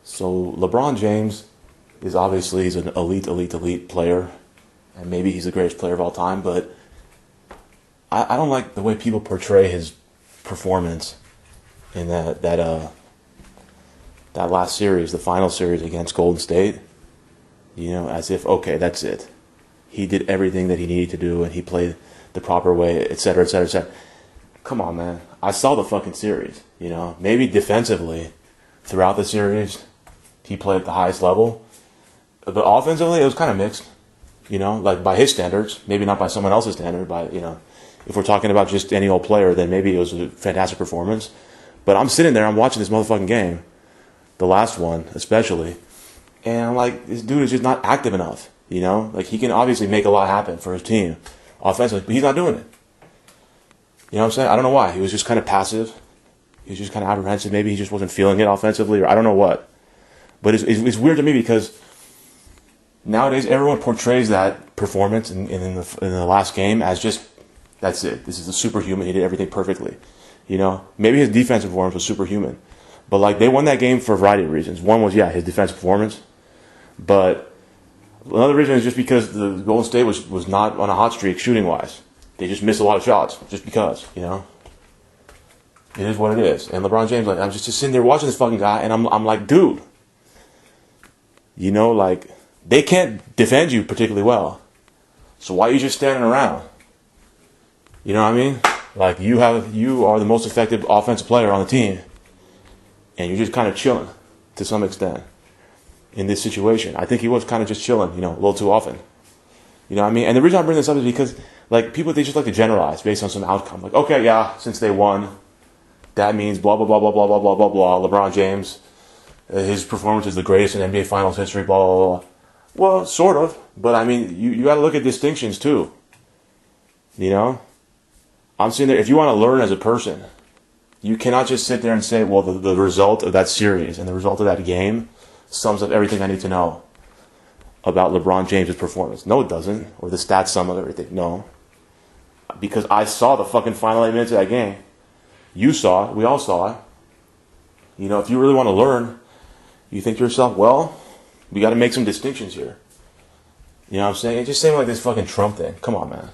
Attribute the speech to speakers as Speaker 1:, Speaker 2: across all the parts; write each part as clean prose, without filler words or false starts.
Speaker 1: So LeBron James is obviously he's an elite player, and maybe he's the greatest player of all time. But I don't like the way people portray his performance in that last series, the final series against Golden State. You know, as if okay, that's it. He did everything that he needed to do, and he played the proper way, etc., etc., etc. Come on, man. I saw the fucking series. You know, maybe defensively throughout the series, he played at the highest level. But offensively, it was kind of mixed. You know, like by his standards, maybe not by someone else's standard. By if we're talking about just any old player, then maybe it was a fantastic performance. But I'm sitting there, I'm watching this motherfucking game, the last one especially, and I'm like, this dude is just not active enough. You know, like he can obviously make a lot happen for his team offensively, but he's not doing it. You know what I'm saying? I don't know why. He was just kind of passive. He was just kind of apprehensive. Maybe he just wasn't feeling it offensively, or I don't know what. But it's weird to me because nowadays everyone portrays that performance in the last game as just, that's it. This is a superhuman. He did everything perfectly. You know, maybe his defensive performance was superhuman. But like they won that game for a variety of reasons. One was, his defensive performance. But another reason is just because the Golden State was not on a hot streak shooting-wise. They just missed a lot of shots just because, you know. It is what it is. And LeBron James, like, I'm just sitting there watching this fucking guy, and I'm like, dude, you know, like, they can't defend you particularly well. So why are you just standing around? You know what I mean? Like, you are the most effective offensive player on the team, and you're just kind of chilling to some extent in this situation. I think he was kind of just chilling, a little too often. You know what I mean? And the reason I bring this up is because, like, people, they just like to generalize based on some outcome. Like, okay, yeah, since they won, that means blah, blah, blah, blah, blah, blah, blah, blah, blah. LeBron James, his performance is the greatest in NBA Finals history, blah, blah, blah. Well, sort of. But, I mean, you got to look at distinctions, too. You know? I'm sitting there, if you want to learn as a person, you cannot just sit there and say, well, the result of that series and the result of that game sums up everything I need to know about LeBron James' performance. No, it doesn't. Or the stats sum up everything. No. Because I saw the fucking final 8 minutes of that game. You saw it. We all saw it. You know, if you really want to learn, you think to yourself, well, we got to make some distinctions here. You know what I'm saying? It's just saying like this fucking Trump thing. Come on, man.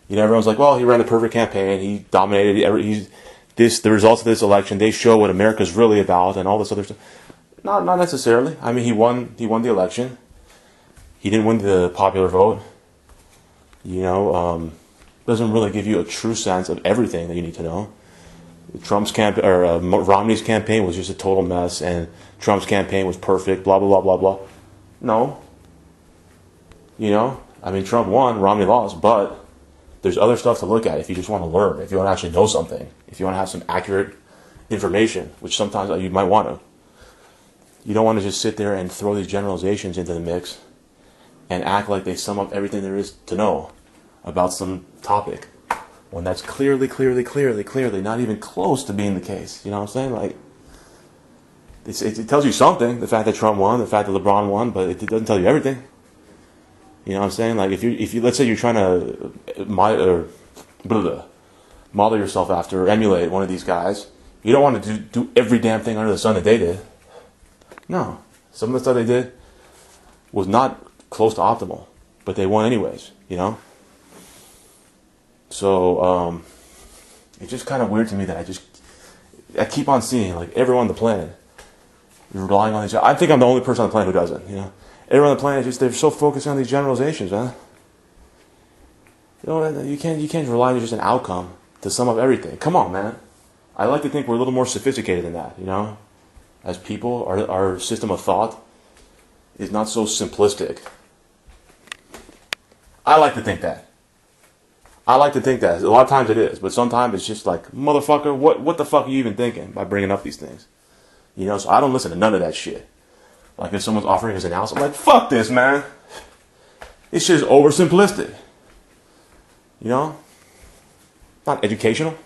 Speaker 1: You know, everyone's like, well, he ran the perfect campaign. He dominated. The results of this election, they show what America's really about and all this other stuff. Not necessarily. I mean, he won the election. He didn't win the popular vote. You know, doesn't really give you a true sense of everything that you need to know. Romney's campaign was just a total mess, and Trump's campaign was perfect. Blah blah blah blah blah. No. You know, I mean, Trump won, Romney lost, but there's other stuff to look at if you just want to learn, if you want to actually know something, if you want to have some accurate information, which sometimes you might want to. You don't want to just sit there and throw these generalizations into the mix and act like they sum up everything there is to know about some topic when that's clearly not even close to being the case. You know what I'm saying? Like, it tells you something, the fact that Trump won, the fact that LeBron won, but it doesn't tell you everything. You know what I'm saying? Like, if you let's say you're trying to model yourself after or emulate one of these guys, you don't want to do every damn thing under the sun that they did. No. Some of the stuff they did was not close to optimal, but they won anyways, you know? So, it's just kind of weird to me that I keep on seeing, like, everyone on the planet is relying on each other. I think I'm the only person on the planet who doesn't, you know? Everyone on the planet, they're so focused on these generalizations, man. You know, you can't rely on just an outcome to sum up everything. Come on, man. I like to think we're a little more sophisticated than that, you know? As people, our system of thought is not so simplistic. I like to think that. A lot of times it is, but sometimes it's just like, motherfucker, what the fuck are you even thinking by bringing up these things? You know, so I don't listen to none of that shit. Like, if someone's offering us an analysis, I'm like, fuck this, man. This shit is oversimplistic. You know? Not educational.